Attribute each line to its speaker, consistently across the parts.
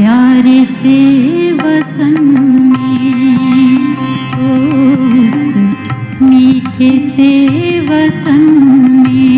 Speaker 1: प्यारे से वतन में, उस मीठे से वतन में।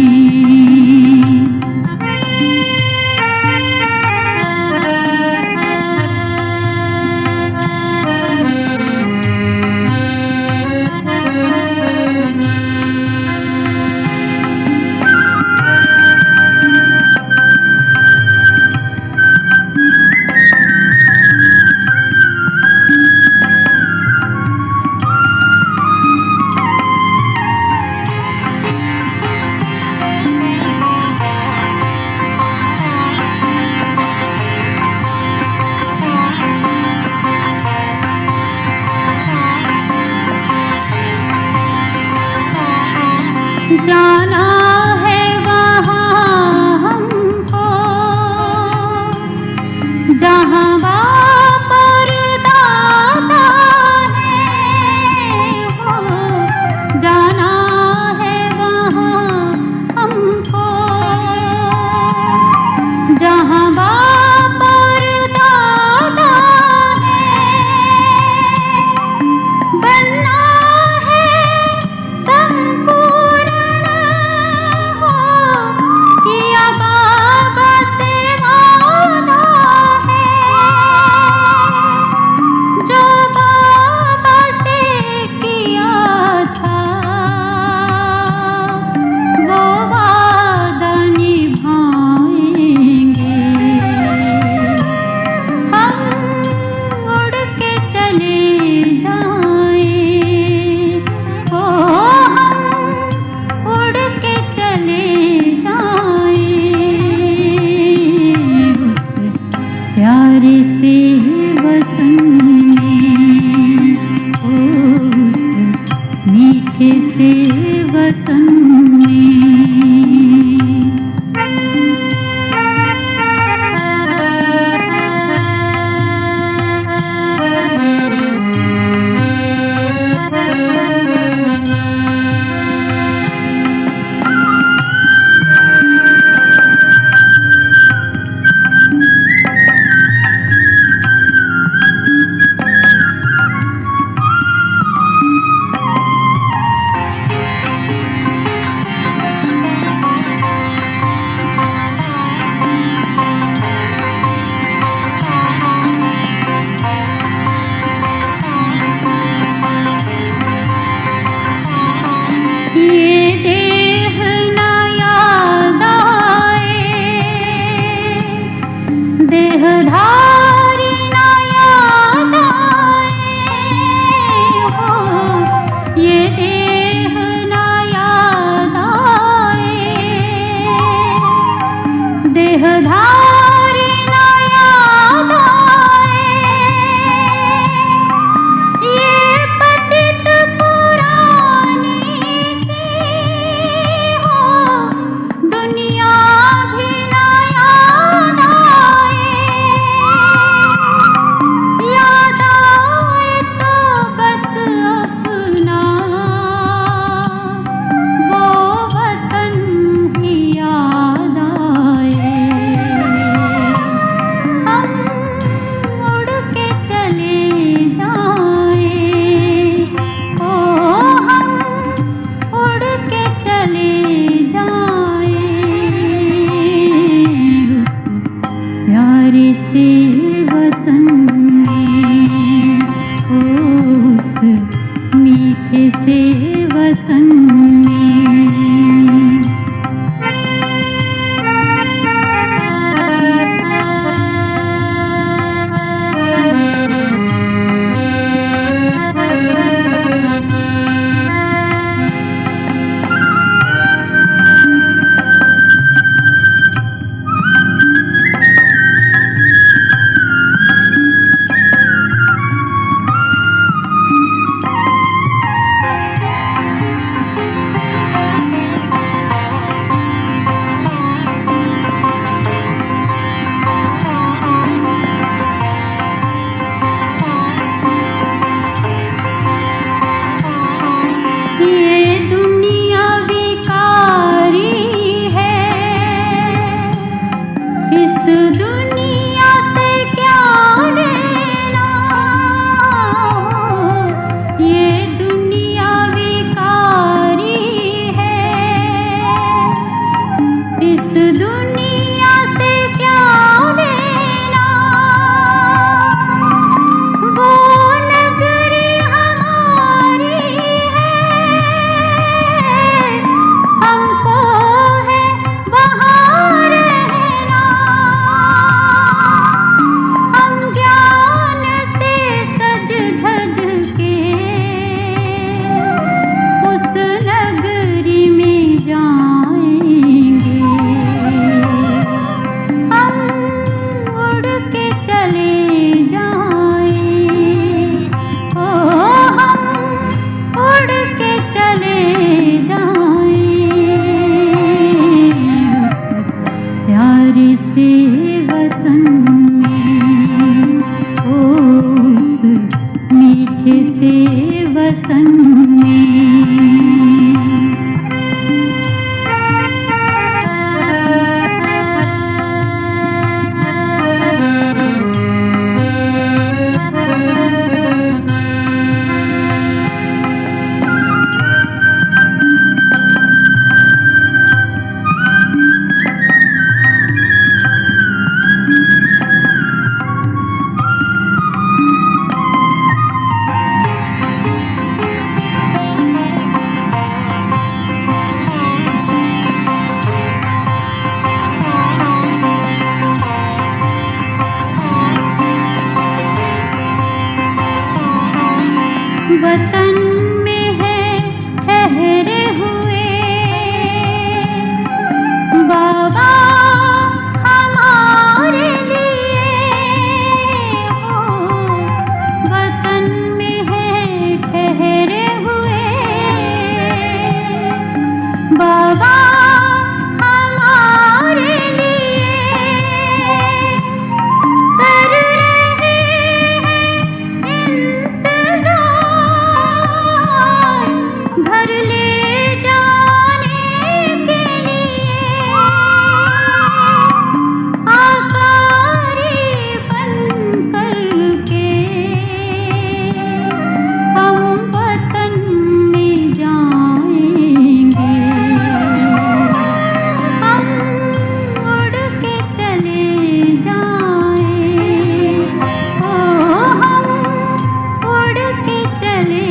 Speaker 1: जाना है वहाँ हमको जहाँ बाप और दादा है, हो जाना है वहाँ हमको जहाँ बाप और दादा है। बनना है संपूर्ण किया बाबा से वादा है, जो बाबा से किया था वो वादा निभाएंगे। हम उड़ के चले जाएं, ओ हम उड़ के चले प्यारे से वतन में, उस मीठे से वतन में। से वतन वतन में है ठहरे हुए बाबा हमारे लिए हो। वतन में है ठहरे हुए बाबा हमारे लिए कर रहे घर ले जाने के लिए आकारी बन करके हम वतन में जाएंगे। हम उड़ के चले जाएं, ओ हम उड़ के चले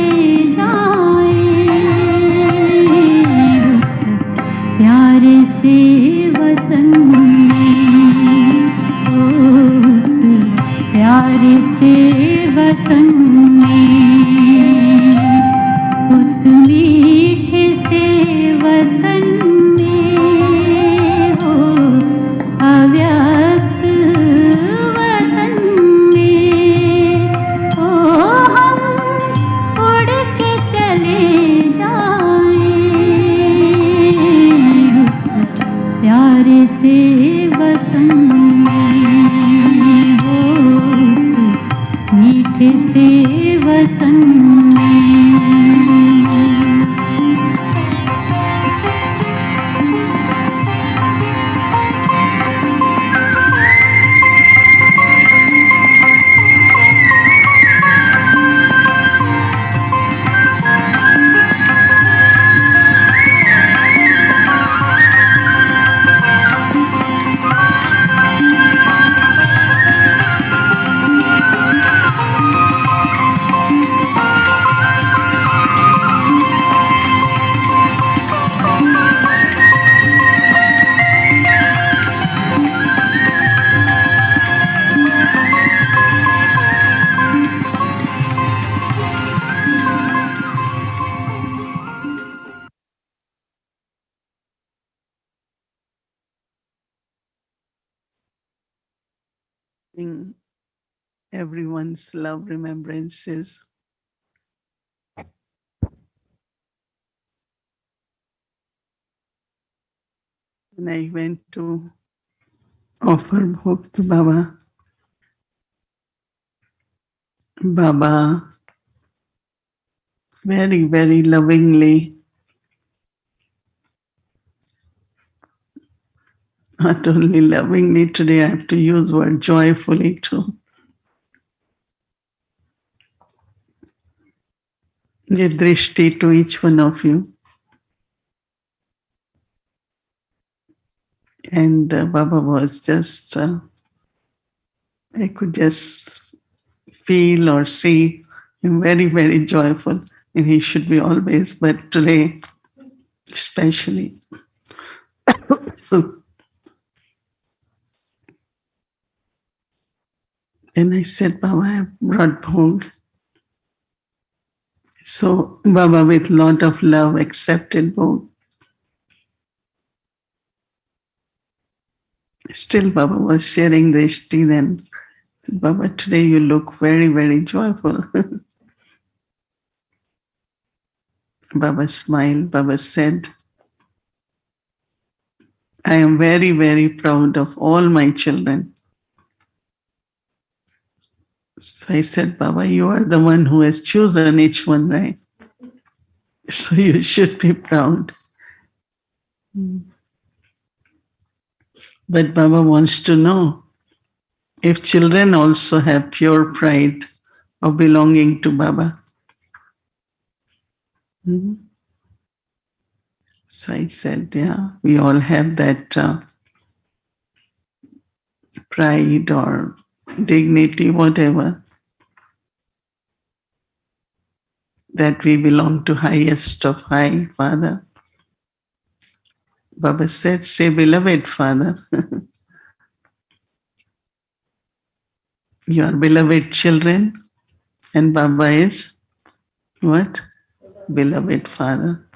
Speaker 1: प्यारे से वतन में, उस प्यारे से वतन में, उस मीठे से वतन में हो अव्यक्त वतन में हो हम उड़ के चले प्यारे से वतन में हो मीठे से वतन में।
Speaker 2: Everyone's love remembrances. And I went to offer bhog to Baba. Baba very, very lovingly, not only lovingly, today I have to use word joyfully too. Give drishti to each one of you. And Baba was just, I could just feel or see him very, very joyful. And he should be always, but today especially. And I said, Baba, I have brought bhog. So Baba, with lot of love, accepted bhog. Still, Baba was sharing the ishti then. Baba, today you look very, very joyful. Baba smiled. Baba said, I am very, very proud of all my children. So I said, Baba, you are the one who has chosen each one, right? So you should be proud. But Baba wants to know if children also have pure pride of belonging to Baba. Mhm. So I said, yeah, we all have that pride or dignity, whatever, that we belong to highest of high, Father. Baba said, say, beloved Father, you are beloved children, and Baba is what? Beloved Father.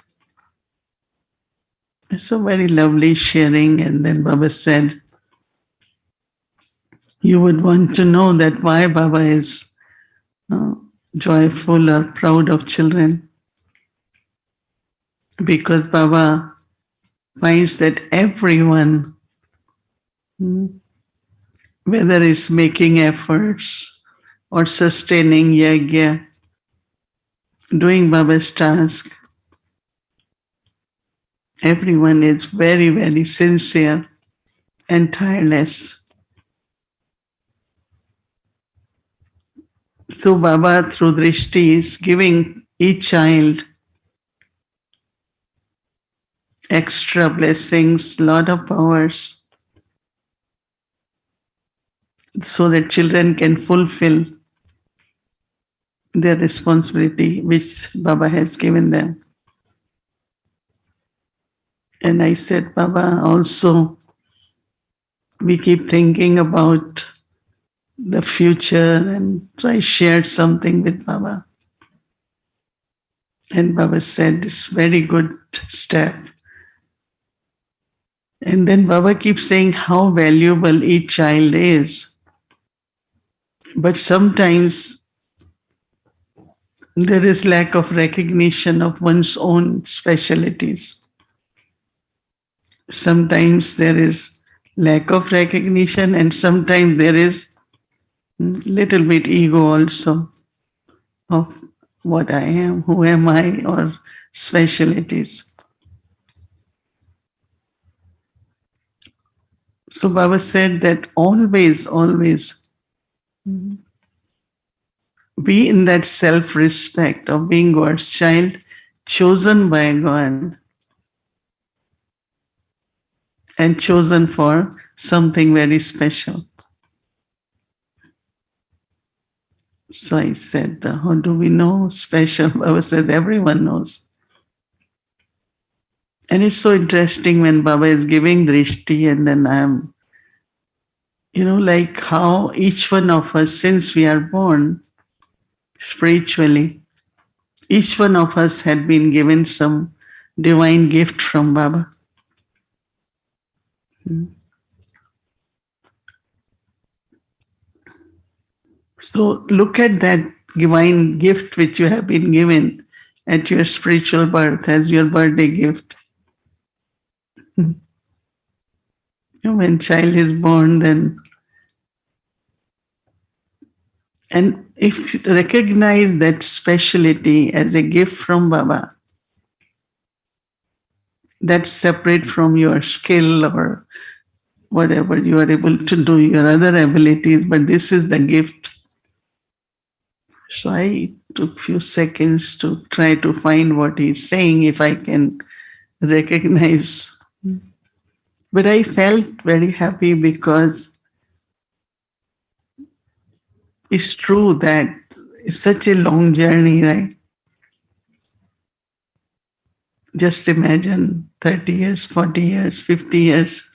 Speaker 2: So very lovely sharing. And then Baba said, you would want to know that why Baba is uh, joyful or proud of children. Because Baba finds that everyone, whether it's making efforts or sustaining yagya, doing Baba's task, everyone is very, very sincere and tireless. So Baba, through Drishti, is giving each child extra blessings, lot of powers, so that children can fulfill their responsibility which Baba has given them. And I said, Baba, also we keep thinking about the future, and so I shared something with Baba. And Baba said, it's very good step. And then Baba keeps saying how valuable each child is. But sometimes there is lack of recognition of one's own specialities. Sometimes there is lack of recognition, and sometimes there is little bit ego also of what I am, who am I, or specialities. So Baba said that always, always be in that self-respect of being God's child, chosen by God and chosen for something very special. So I said, how do we know special? Baba said, everyone knows. And it's so interesting when Baba is giving drishti, and then I'm, like how each one of us, since we are born spiritually, each one of us had been given some divine gift from Baba. So look at that divine gift which you have been given at your spiritual birth as your birthday gift. When child is born, then, and if you recognize that speciality as a gift from Baba, that's separate from your skill or whatever you are able to do, your other abilities, but this is the gift. So I took few seconds to try to find what he's saying, if I can recognize. But I felt very happy because it's true that it's such a long journey, right? Just imagine 30 years, 40 years, 50 years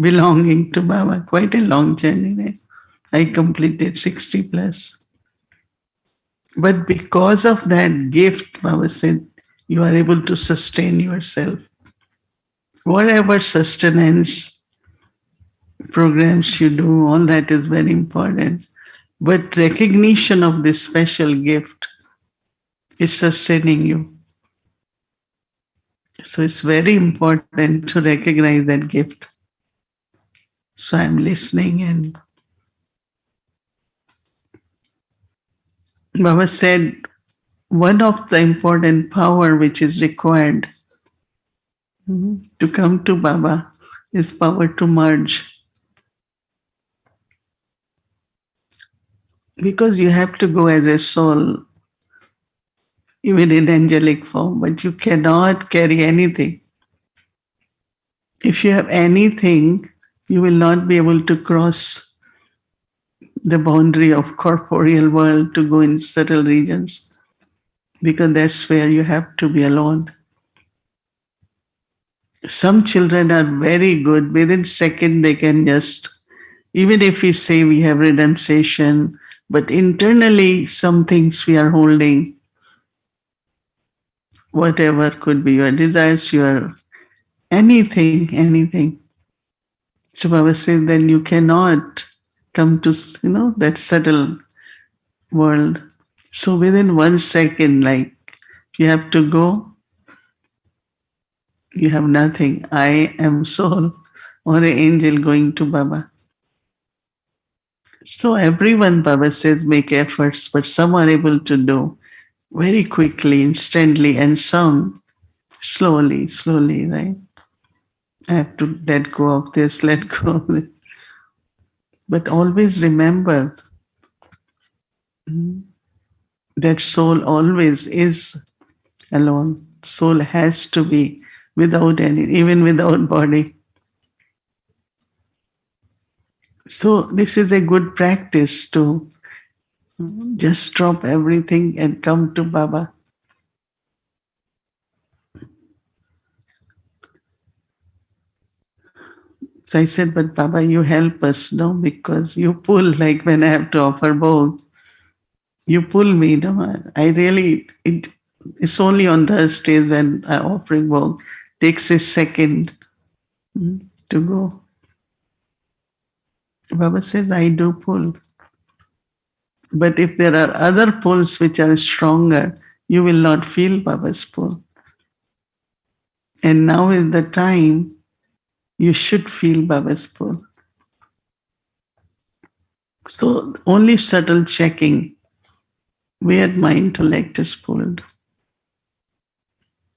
Speaker 2: belonging to Baba. Quite a long journey, right? I completed 60 plus. But because of that gift, Baba said, you are able to sustain yourself. Whatever sustenance programs you do, all that is very important. But recognition of this special gift is sustaining you. So it's very important to recognize that gift. So I'm listening, and Baba said one of the important power which is required to come to Baba is power to merge. Because you have to go as a soul, even in angelic form, but you cannot carry anything. If you have anything, you will not be able to cross the boundary of corporeal world to go in subtle regions, because that's where you have to be alone. Some children are very good. Within second, they can just, even if we say we have renunciation, but internally some things we are holding, whatever could be your desires, your anything. So Baba says then you cannot come to, that subtle world. So within 1 second, like you have to go, you have nothing. I am soul or an angel going to Baba. So everyone, Baba says, make efforts, but some are able to do very quickly, instantly, and some slowly, right? I have to let go of this, let go of this. But always remember that soul always is alone. Soul has to be without any, even without body. So this is a good practice to just drop everything and come to Baba. So I said, but Baba, you help us, no? Because you pull, like when I have to offer bhog, you pull me, no? I really, it's only on Thursdays when I offering bhog takes a second to go. Baba says, I do pull. But if there are other pulls which are stronger, you will not feel Baba's pull. And now is the time you should feel Baba's pull. So only subtle checking where my intellect is pulled.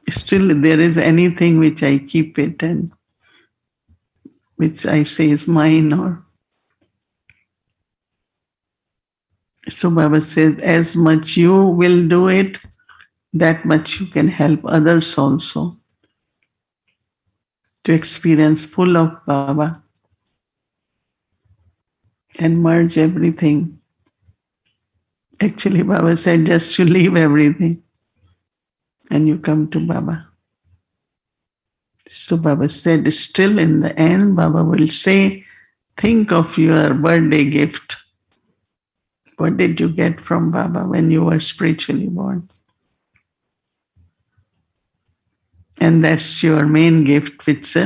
Speaker 2: Still, there is anything which I keep it and which I say is mine, or so Baba says, as much you will do it, that much you can help others also to experience full of Baba and merge everything. Actually, Baba said just you leave everything and you come to Baba. So Baba said, still in the end, Baba will say, think of your birthday gift. What did you get from Baba when you were spiritually born? And that's your main gift, which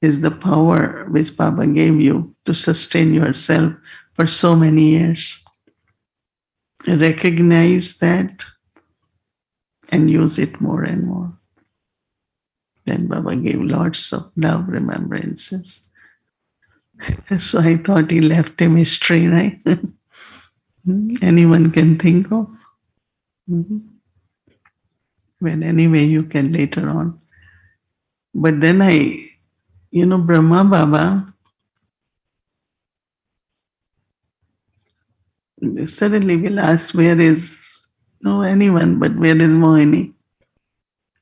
Speaker 2: is the power which Baba gave you to sustain yourself for so many years. Recognize that and use it more and more. Then Baba gave lots of love remembrances. So I thought he left a mystery, right? Anyone can think of. Well, anyway, you can later on. But then Brahma Baba suddenly will ask, where is, no anyone, but where is Mohini?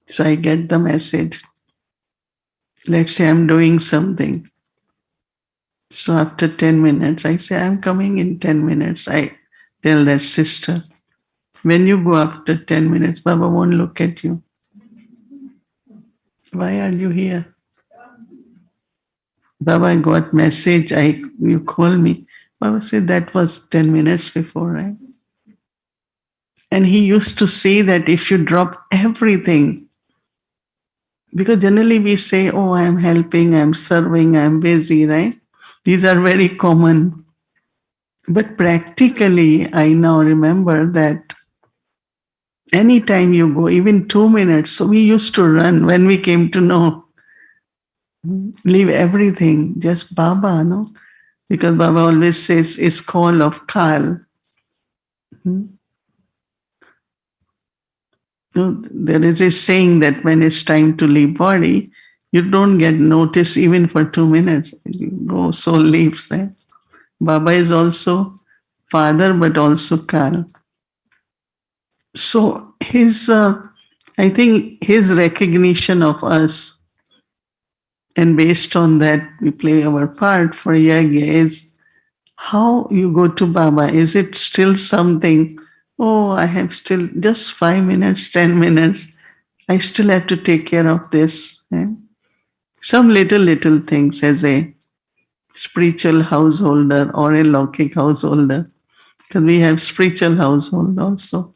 Speaker 2: So I get the message. Let's say I'm doing something. So after 10 minutes, I say, I'm coming in 10 minutes. I tell that sister, when you go after 10 minutes, Baba won't look at you. Why are you here? Baba, I got message. You call me. Baba said that was 10 minutes before, right? And he used to say that if you drop everything, because generally we say, oh, I'm helping, I'm serving, I'm busy, right? These are very common. But practically, I now remember that anytime you go, even 2 minutes, so we used to run when we came to know, leave everything, just Baba, no? Because Baba always says, it's call of Kal. There is a saying that when it's time to leave body, you don't get notice even for 2 minutes. You go, soul leaves, right? Baba is also father, but also Kal. So I think his recognition of us, and based on that, we play our part for Yagya is how you go to Baba. Is it still something? Oh, I have still just 5 minutes, 10 minutes. I still have to take care of this. Eh? Some little things as a spiritual householder or a Lokik householder. Because we have spiritual household also.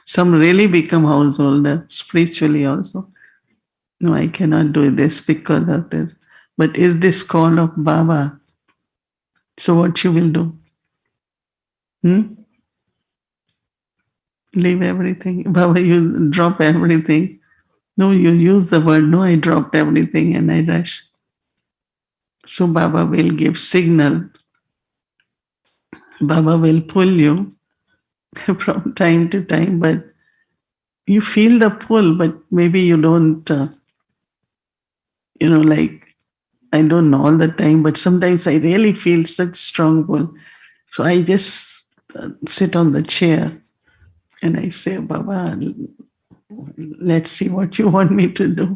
Speaker 2: Some really become householder spiritually also. No, I cannot do this because of this. But is this call of Baba? So what you will do? Hmm? Leave everything. Baba, you drop everything. No, you use the word, no, I dropped everything and I rush. So Baba will give signal. Baba will pull you from time to time, but you feel the pull, but maybe you don't, like, I don't know all the time, but sometimes I really feel such strong pull. So I just sit on the chair and I say, Baba, let's see what you want me to do.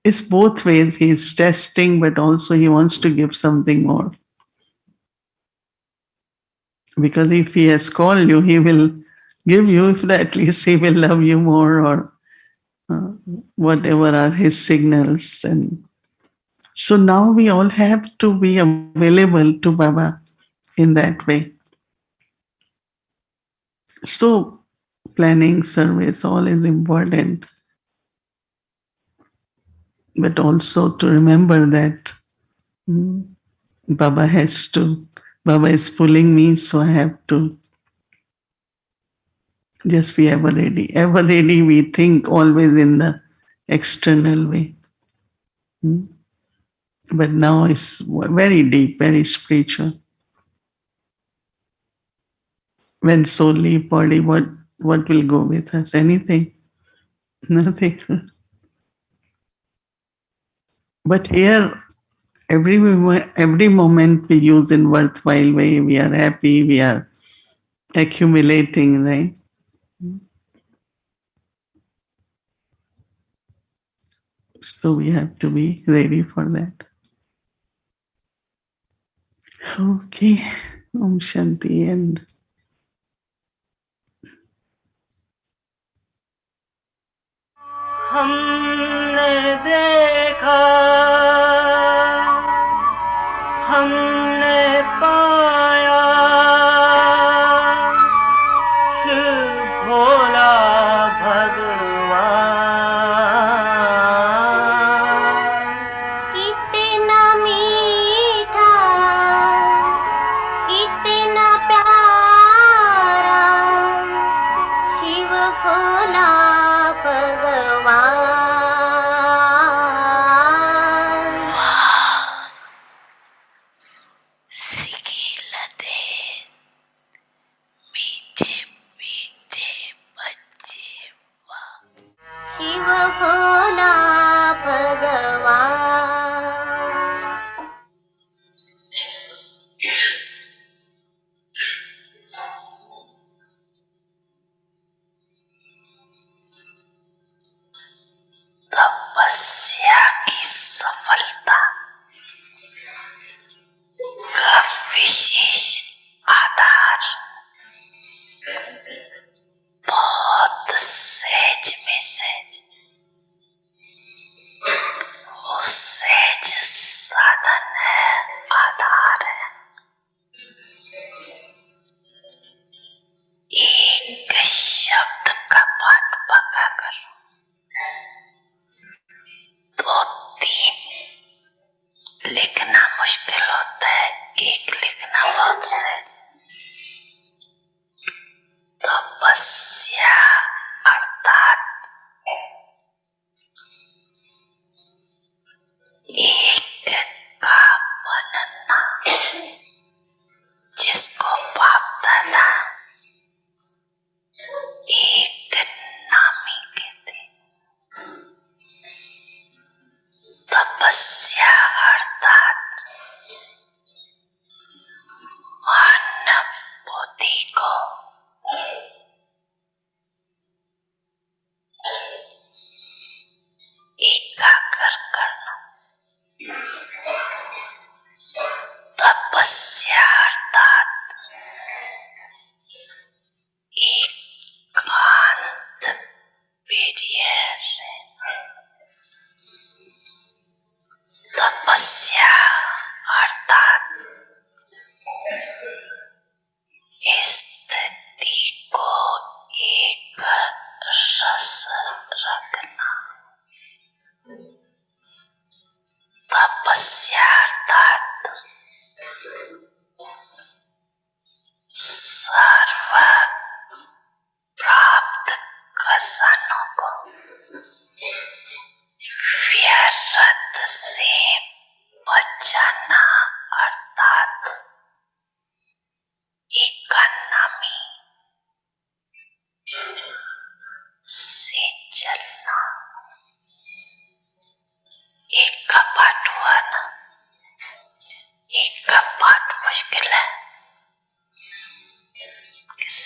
Speaker 2: It's both ways. He's testing, but also he wants to give something more. Because if he has called you, he will give you, if at least he will love you more or uh, whatever are his signals. And so now we all have to be available to Baba in that way. So planning, service, all is important, but also to remember that mm, Baba has to, Baba is pulling me, so I have to just be ever ready. Ever ready, we think always in the external way. Mm. But now it's very deep, very spiritual. When soul leave body, what will go with us? Anything? Nothing. But here, every moment we use in worthwhile way, we are happy, we are accumulating, right? So we have to be ready for that. Okay. Om Shanti. And
Speaker 3: हमने देखा हमने पाया शिव भोला भगवान इतना मीठा इतना प्यारा शिव भोला भगवान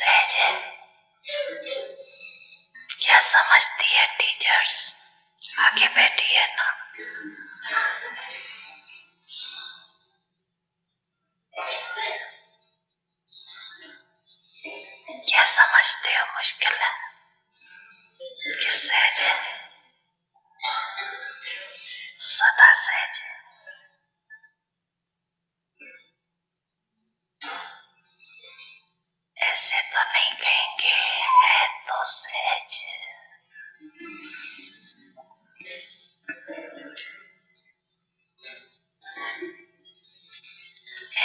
Speaker 4: सहज है? क्या समझती है टीचर्स? आगे बैठी है ना? क्या समझते हो मुश्किल है कि सहज है? सदा सहज है। ऐसे तो नहीं कहेंगे, है तो सहज।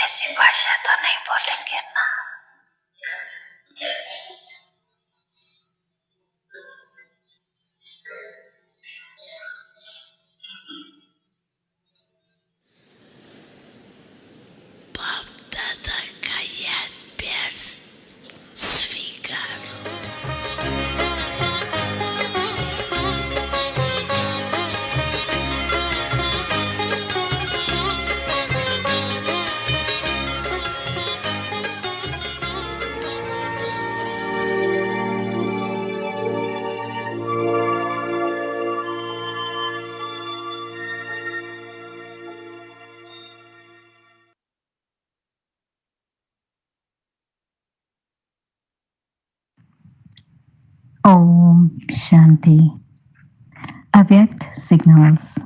Speaker 4: ऐसी भाषा तो नहीं बोलेंगे ना। बाप दादा का याद प्यार स्वीकारो।
Speaker 5: Om Shanti. Avyakt signals.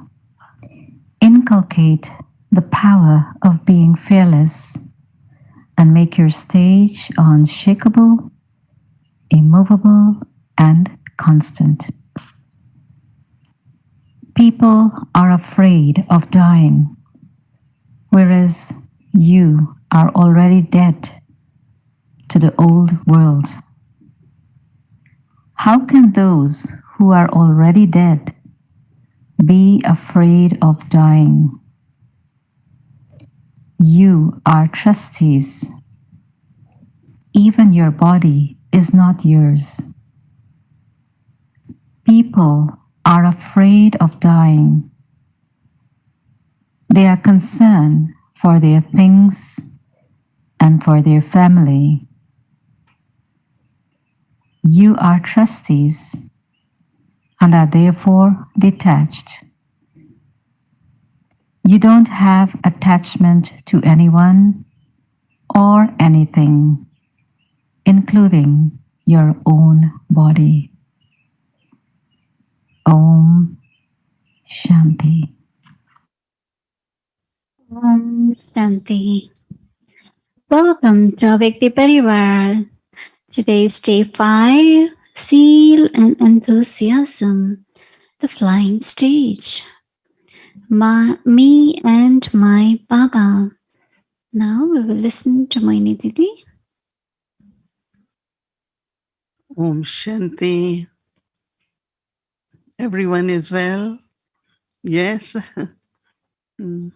Speaker 5: Inculcate the power of being fearless and make your stage unshakable, immovable, and constant. People are afraid of dying, whereas you are already dead to the old world. How can those who are already dead be afraid of dying? You are trustees. Even your body is not yours. People are afraid of dying. They are concerned for their things and for their family. You are trustees and are therefore detached. You don't have attachment to anyone or anything, including your own body. Om Shanti.
Speaker 1: Om Shanti. Welcome to Avyakti Parivar. Today is day 5, Zeal and Enthusiasm, the flying stage. Me and my Baba. Now we will listen to Mohini Didi.
Speaker 2: Om Shanti. Everyone is well? Yes. Mm.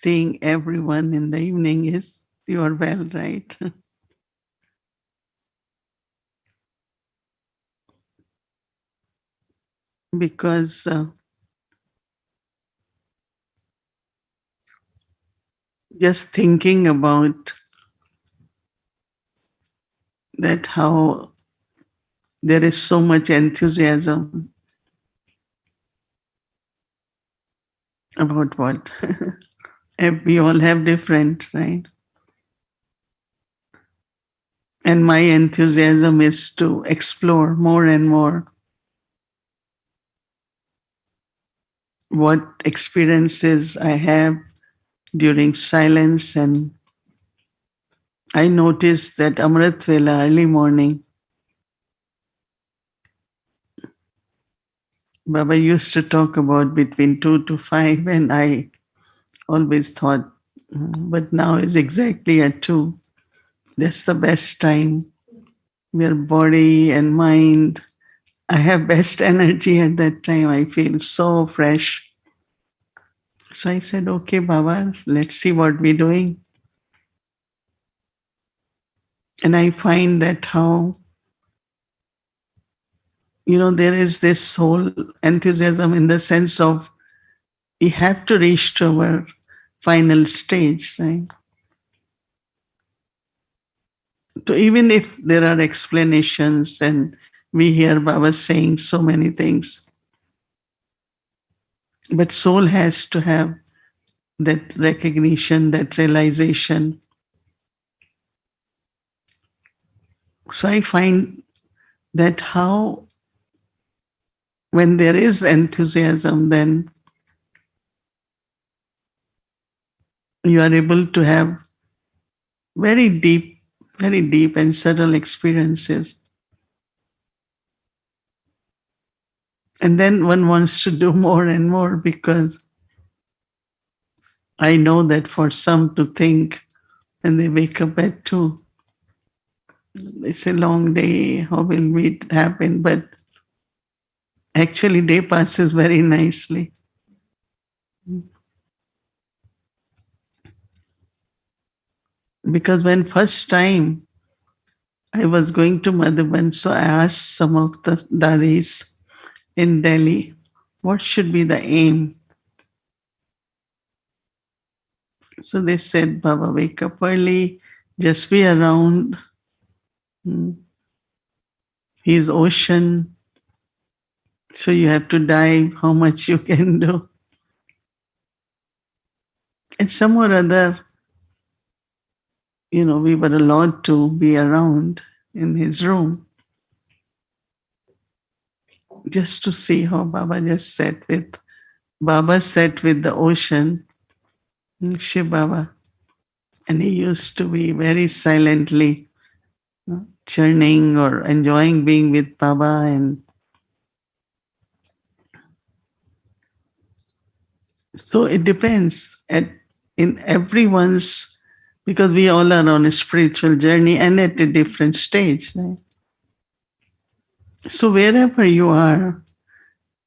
Speaker 2: Seeing everyone in the evening is you are well, right? Because just thinking about that, how there is so much enthusiasm about what we all have different, right? And my enthusiasm is to explore more and more what experiences I have during silence. And I noticed that Amrit Vela, early morning, Baba used to talk about between 2 to 5, and I always thought, but now is exactly at 2. That's the best time where body and mind, I have best energy at that time. I feel so fresh. So I said, okay, Baba, let's see what we're doing. And I find that how, there is this whole enthusiasm in the sense of we have to reach to our final stage, right? to even if there are explanations and we hear Baba saying so many things, but soul has to have that recognition, that realization. So I find that how, when there is enthusiasm, then you are able to have very deep, very deep and subtle experiences. And then one wants to do more and more because I know that for some to think when they wake up at 2, it's a long day, how will it happen? But actually, day passes very nicely. Because when first time I was going to Madhuban, so I asked some of the dadis in Delhi, what should be the aim? So they said, Baba, wake up early, just be around. He's ocean, so you have to dive how much you can do. And some or other, we were allowed to be around in his room just to see how Baba sat with the ocean, Shiv Baba. And he used to be very silently churning or enjoying being with Baba. And so it depends in everyone's, because we all are on a spiritual journey and at a different stage. Right? So wherever you are,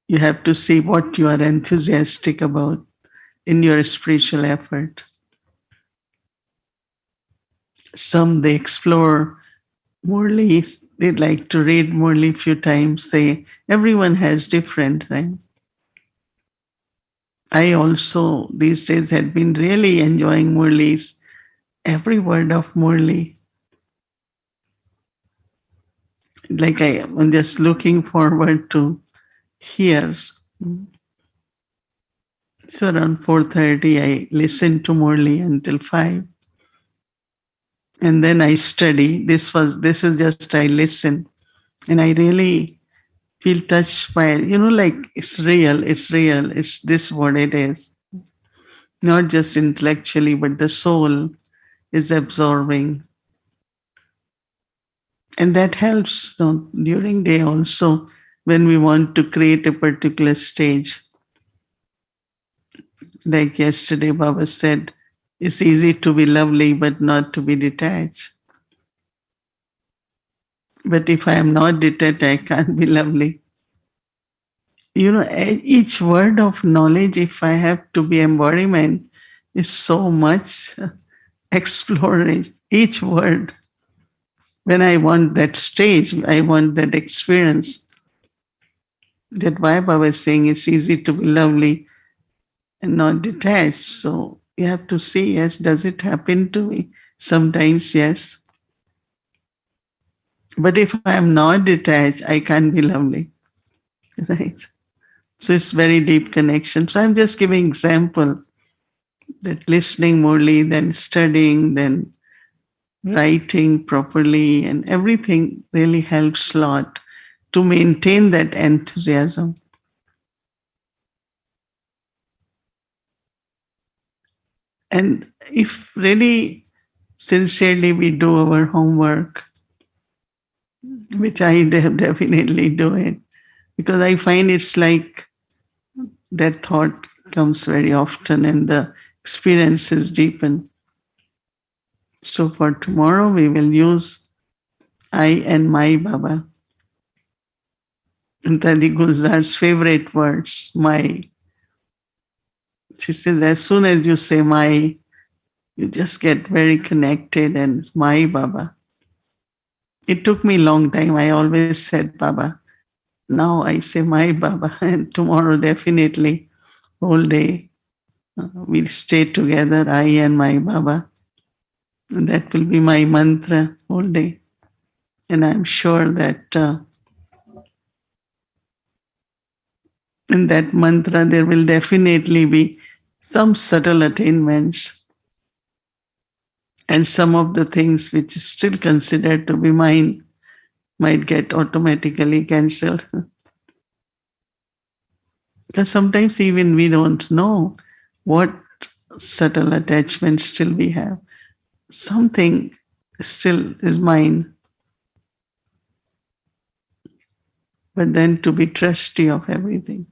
Speaker 2: you have to see what you are enthusiastic about in your spiritual effort. Some they explore Murli, they like to read Murli a few times. Everyone has different, right? I also these days had been really enjoying Murli's, every word of Murli. Like I am just looking forward to hear. So around 4:30, I listen to Murli until 5. And then I study. This is just I listen. And I really feel touched by it. Like it's real, it's this what it is. Not just intellectually, but the soul is absorbing. And that helps during day also when we want to create a particular stage. Like yesterday, Baba said, it's easy to be lovely, but not to be detached. But if I am not detached, I can't be lovely. Each word of knowledge, if I have to be embodiment, is so much exploration. Each word. When I want that stage, I want that experience. That why Baba is saying it's easy to be lovely and not detached. So you have to see, yes, does it happen to me? Sometimes, yes. But if I am not detached, I can't be lovely. Right? So it's very deep connection. So I'm just giving example that listening morely, then studying, then writing properly, and everything really helps a lot to maintain that enthusiasm. And if really sincerely we do our homework, which I definitely do it, because I find it's like that thought comes very often and the experiences deepen. So for tomorrow, we will use I and my Baba. And Tadi Gulzar's favorite words, my. She says, as soon as you say my, you just get very connected and my Baba. It took me a long time. I always said Baba. Now I say my Baba, and tomorrow definitely whole day we'll stay together, I and my Baba. And that will be my mantra all day. And I'm sure that in that mantra there will definitely be some subtle attainments, and some of the things which is still considered to be mine might get automatically cancelled. Because sometimes even we don't know what subtle attachment still we have. Something still is mine, but then to be trustee of everything.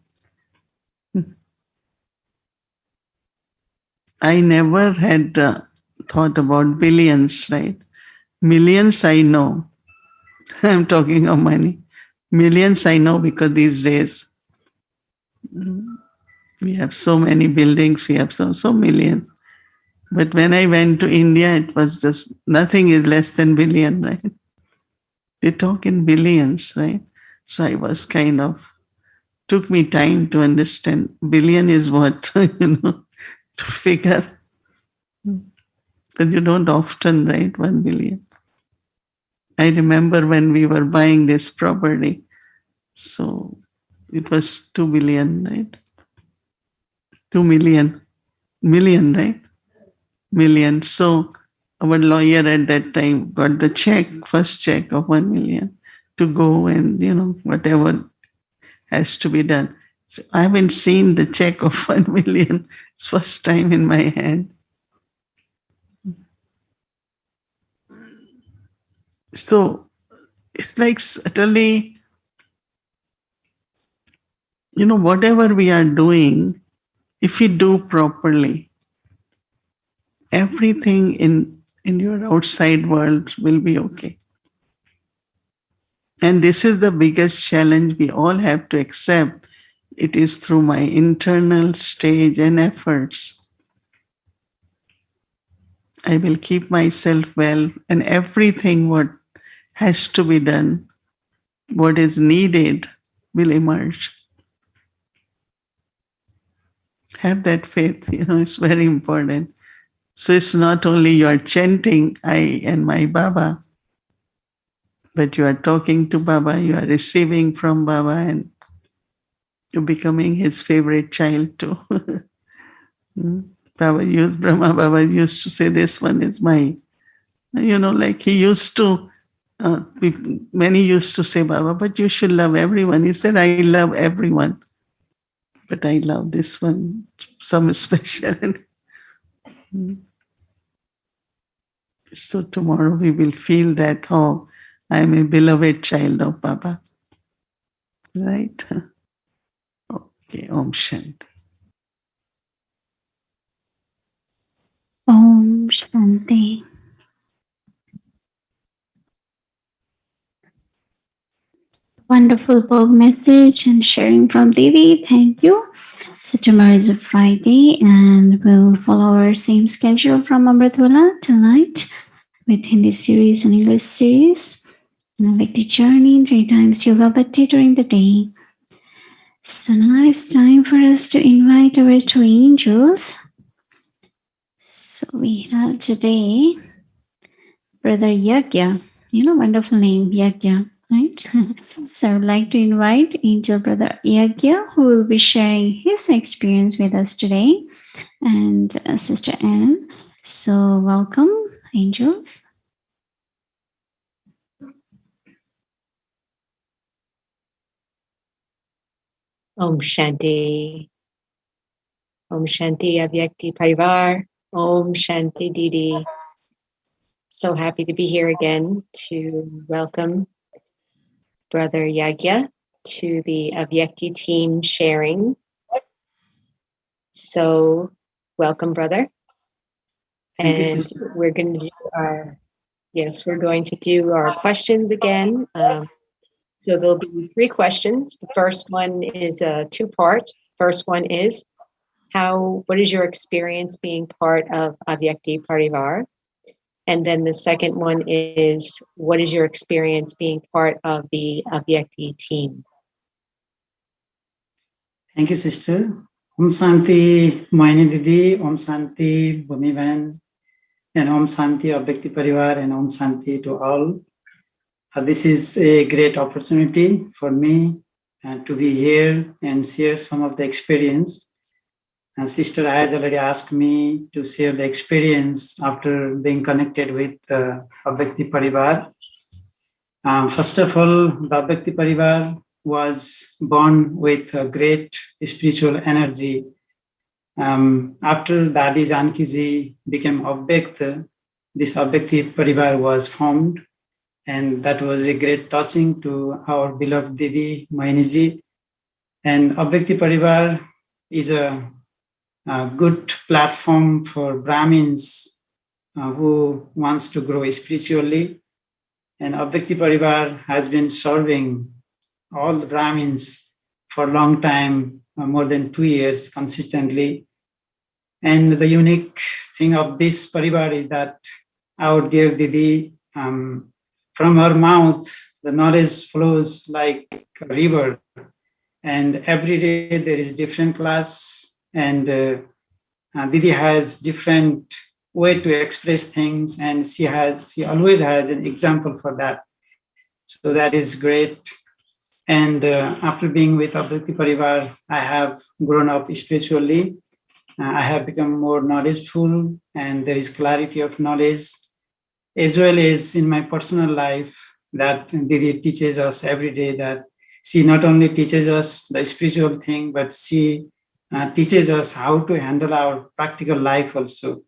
Speaker 2: I never had thought about billions, right? Millions I know. I'm talking of money. Millions I know because these days we have so many buildings, we have so millions. But when I went to India, it was just nothing is less than billion, right? They talk in billions, right? So I was kind of, took me time to understand billion is what, to figure. Because you don't often write 1 billion. I remember when we were buying this property, so it was 2 billion, right? 2 million, right? Million. So our lawyer at that time got the check, first check of 1 million to go and, whatever has to be done. So I haven't seen the check of 1 million. It's first time in my hand. So it's like certainly, whatever we are doing, if we do properly, everything in your outside world will be okay. And this is the biggest challenge we all have to accept. It is through my internal stage and efforts. I will keep myself well, and everything what has to be done, what is needed, will emerge. Have that faith, it's very important. So it's not only you are chanting, I and my Baba, but you are talking to Baba, you are receiving from Baba, and you're becoming his favorite child too. Brahma Baba used to say, this one is mine. Like he used to, many used to say, Baba, but you should love everyone. He said, I love everyone, but I love this one, some special. So tomorrow we will feel that, oh, I am a beloved child of Baba. Right? Okay, Om Shanti.
Speaker 1: Om Shanti. Wonderful book message and sharing from Didi. Thank you. So tomorrow is a Friday and we'll follow our same schedule from Amritula tonight with Hindi series and English series. And a Vikti journey, 3 times Yoga Bhakti during the day. So now it's time for us to invite our 2 angels. So we have today Brother Yagya. Wonderful name, Yagya, right? So I would like to invite Angel Brother Yagya, who will be sharing his experience with us today, and Sister Anne. So welcome, angels.
Speaker 6: Om Shanti. Om Shanti Avyakti Parivar. Om Shanti Didi. So happy to be here again to welcome Brother Yagya to the Avyakti team sharing. So welcome, brother. And we're going to do our questions again. So there'll be 3 questions. The first one is a 2-part. First one is, what is your experience being part of Avyakti Parivar? And then the second one is, what is your experience being part of the Avyakti team?
Speaker 7: Thank you, sister. Om Santi, Mohini Didi, Om Santi, Bhumivan. and Om Shanti of Bhakti Parivar and Om Shanti to all. This is a great opportunity for me to be here and share some of the experience. Sister has already asked me to share the experience after being connected with Bhakti Parivar. First of all, the Bhakti Parivar was born with a great spiritual energy. After Dadi Janki Ji became Abhyakt, this Abhyakti Parivar was formed, and that was a great touching to our beloved Didi Mohini Ji. And Abhyakti Parivar is a good platform for Brahmins who wants to grow spiritually. And Abhyakti Parivar has been serving all the Brahmins for a long time, more than 2 years consistently. And the unique thing of this Parivar is that our dear Didi, from her mouth, the knowledge flows like a river. And every day there is different class, and Didi has different way to express things, and she always has an example for that. So that is great. And after being with Abhyakti Parivar, I have grown up spiritually. I have become more knowledgeful, and there is clarity of knowledge, as well as in my personal life, that Didi teaches us every day that she not only teaches us the spiritual thing, but she teaches us how to handle our practical life also,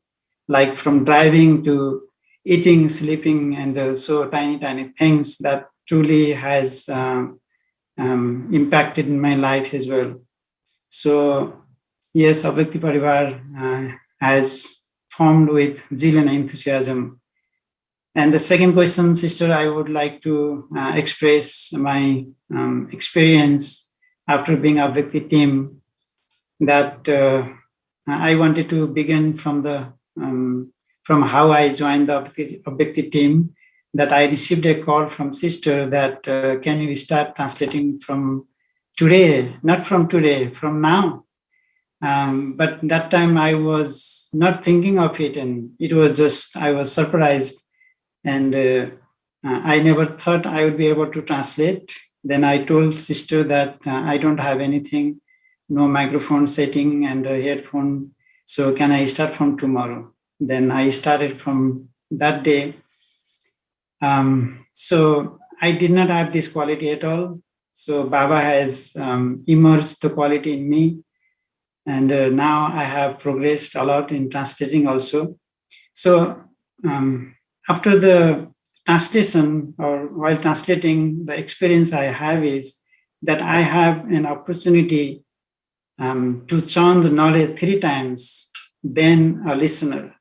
Speaker 7: like from driving to eating, sleeping, and so tiny things that truly has impacted in my life as well. So yes, Abhyakti Parivar has formed with zeal and enthusiasm. And the second question, sister, I would like to express my experience after being a Bhakti team, that I wanted to begin from how I joined the Bhakti team, that I received a call from sister that can you start translating from today, not from today, from now. But that time I was not thinking of it, and it was just, I was surprised. And I never thought I would be able to translate. Then I told sister that I don't have anything, no microphone setting and a headphone. So can I start from tomorrow? Then I started from that day. So I did not have this quality at all. So Baba has immersed the quality in me. And now I have progressed a lot in translating also. So after the translation, or while translating, the experience I have is that I have an opportunity to chant the knowledge 3 times than a listener,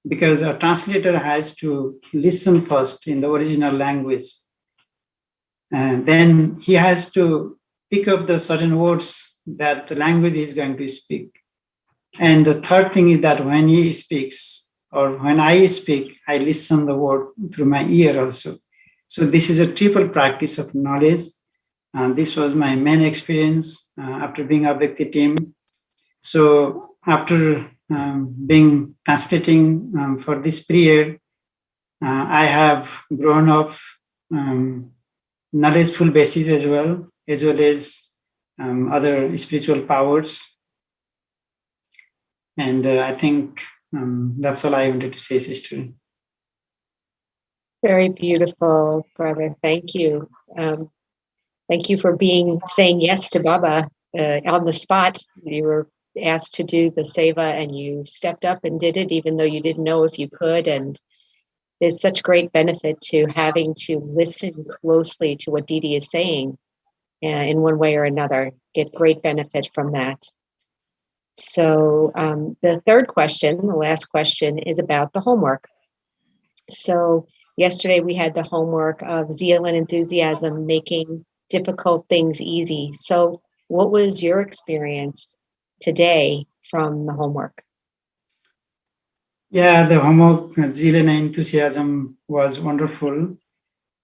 Speaker 7: because a translator has to listen first in the original language, and then he has to pick up the certain words that the language he is going to speak. And the third thing is that when he speaks, or when I speak, I listen the word through my ear also. So this is a triple practice of knowledge. This was my main experience after being a Bhakti team. So after being translating for this period, I have grown up knowledgeful basis as well as other spiritual powers. And I think that's all I wanted to say, sister.
Speaker 6: Very beautiful, brother. Thank you. Thank you for saying yes to Baba on the spot. You were asked to do the seva and you stepped up and did it, even though you didn't know if you could. And there's such great benefit to having to listen closely to what Didi is saying in one way or another. Get great benefit from that. So the third question, the last question, is about the homework. So yesterday we had the homework of zeal and enthusiasm, making difficult things easy. So what was your experience today from the homework?
Speaker 7: Yeah, the homework, zeal and enthusiasm, was wonderful.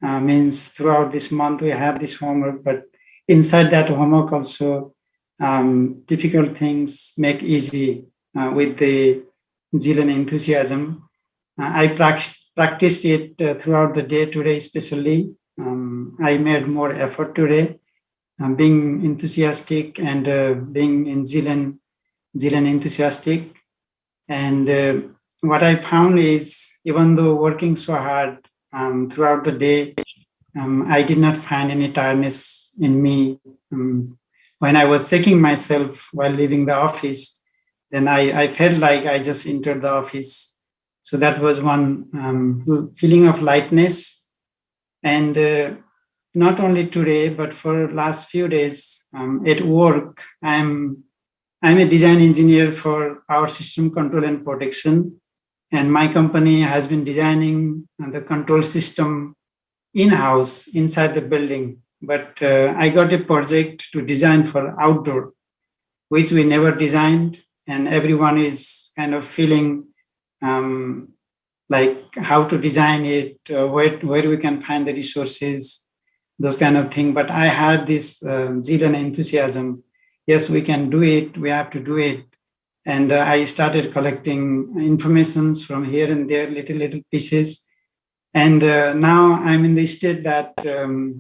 Speaker 7: Means throughout this month we have this homework, but inside that homework also, difficult things make easy with the zeal and enthusiasm. I practiced it throughout the day today, especially. I made more effort today, being enthusiastic and being in Zealand enthusiastic. And what I found is, even though working so hard throughout the day, I did not find any tiredness in me. When I was checking myself while leaving the office, then I felt like I just entered the office. So that was one feeling of lightness. And not only today, but for last few days at work, I'm a design engineer for power system control and protection. And my company has been designing the control system in-house inside the building. But I got a project to design for outdoor, which we never designed. And everyone is kind of feeling like how to design it, where we can find the resources, those kind of thing. But I had this zeal and enthusiasm. Yes, we can do it. We have to do it. And I started collecting informations from here and there, little pieces. And now I'm in the state that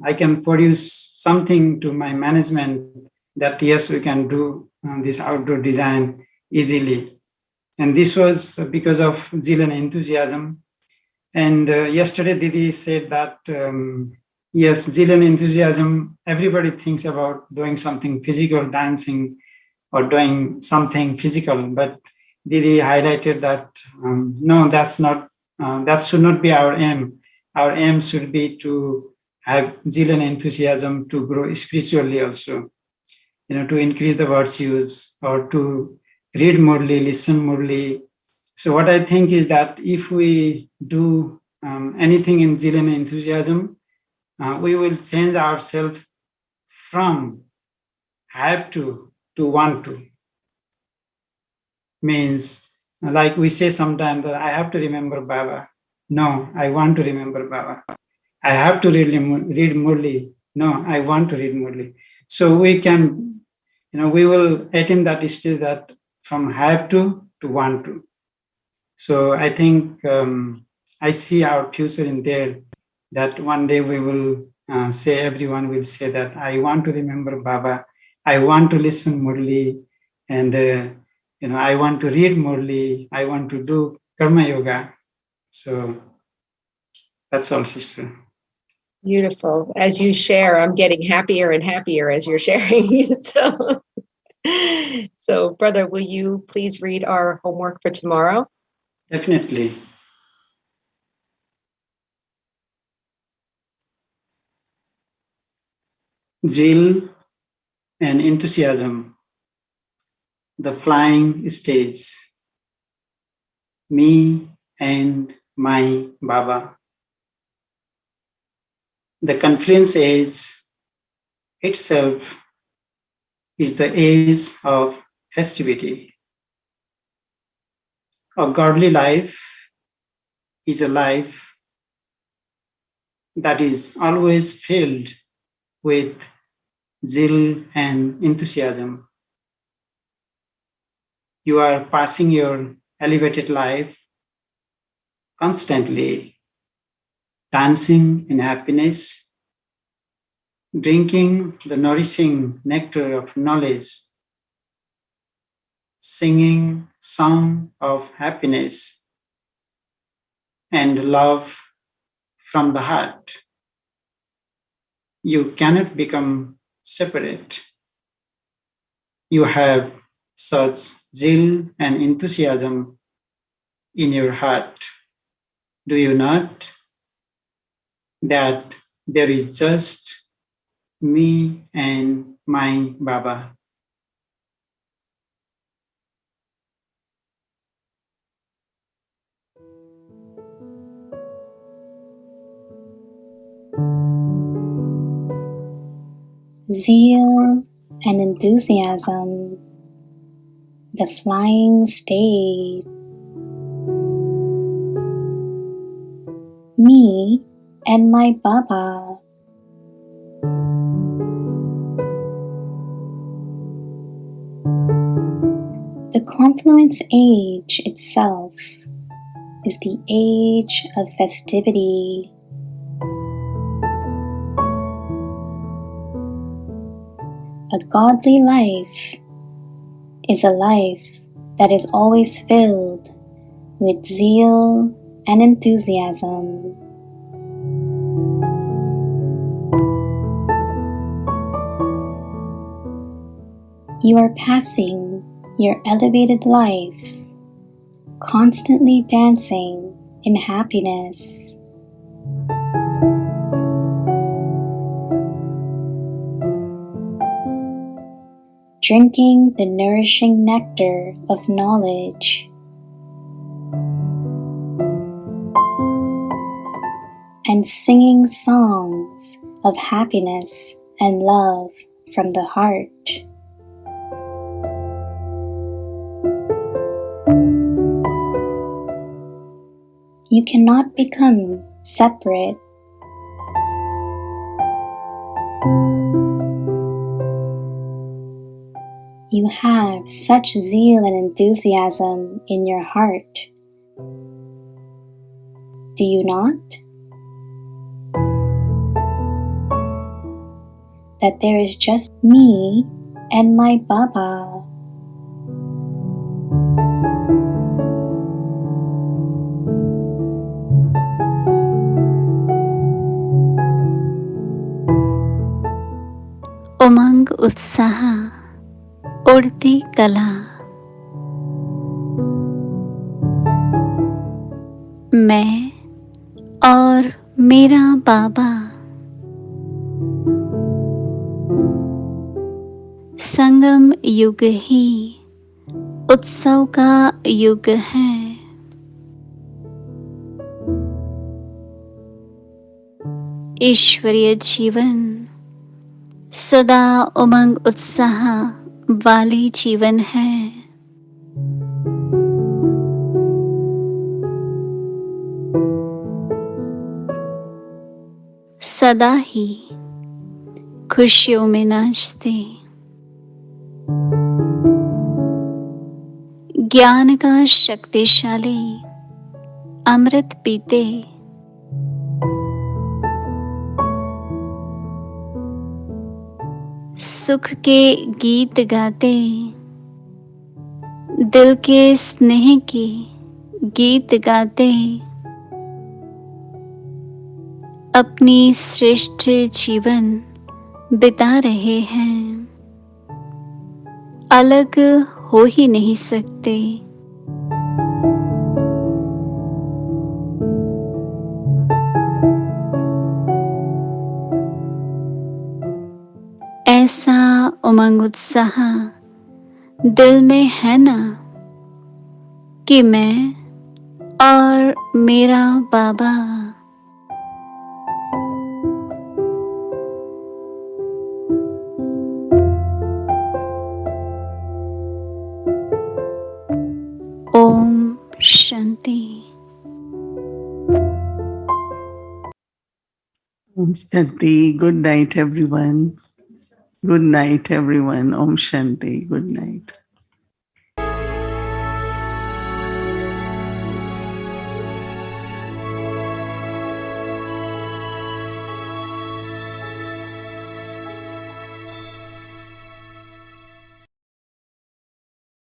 Speaker 7: I can produce something to my management that yes, we can do this outdoor design easily. And this was because of zeal and enthusiasm. And yesterday, Didi said that yes, zeal and enthusiasm, everybody thinks about doing something physical, dancing, or doing something physical. But Didi highlighted that no, that's not, that should not be our aim. Our aim should be to have zeal and enthusiasm to grow spiritually also, to increase the virtues or to read morely, listen morely. So what I think is that if we do anything in zeal and enthusiasm, we will change ourselves from have to want to. Means like we say sometimes that I have to remember Baba. No, I want to remember Baba. I have to read Murli. No, I want to read Murli. So we can, we will attain that stage that from have to want to. So I think I see our future in there, that one day we will say, everyone will say that I want to remember Baba. I want to listen Murli, and I want to read Murli. I want to do Karma Yoga. So that's all, sister.
Speaker 6: Beautiful. As you share, I'm getting happier and happier as you're sharing. So, brother, will you please read our homework for tomorrow?
Speaker 7: Definitely. Zeal and enthusiasm, the flying stage, me and my Baba. The confluence age itself is the age of festivity. A godly life is a life that is always filled with zeal and enthusiasm. You are passing your elevated life constantly, dancing in happiness, drinking the nourishing nectar of knowledge, singing song of happiness and love from the heart. You cannot become separate. You have such zeal and enthusiasm in your heart. Do you not? That there is just me and my Baba.
Speaker 8: Zeal and enthusiasm, the flying state. Me and my Baba. The confluence age itself is the age of festivity. A godly life is a life that is always filled with zeal and enthusiasm. You are passing your elevated life, constantly dancing in happiness. Drinking the nourishing nectar of knowledge. And singing songs of happiness and love from the heart. You cannot become separate. You have such zeal and enthusiasm in your heart. Do you not? That there is just me and my Baba.
Speaker 1: उमंग उत्साह उड़ती कला। मैं और मेरा बाबा संगम युग ही उत्सव का युग है। ईश्वरीय जीवन सदा उमंग उत्साह वाली जीवन है। सदा ही खुशियों में नाचते, ज्ञान का शक्तिशाली अमृत पीते, सुख के गीत गाते, दिल के स्नेह के गीत गाते, अपनी श्रेष्ठ जीवन बिता रहे हैं। अलग हो ही नहीं सकते। ऐसा उमंग उत्साह दिल में है ना कि मैं और मेरा बाबा Om Shanti.
Speaker 2: Om Shanti. Good night, everyone. Good night, everyone. Om Shanti. Good night.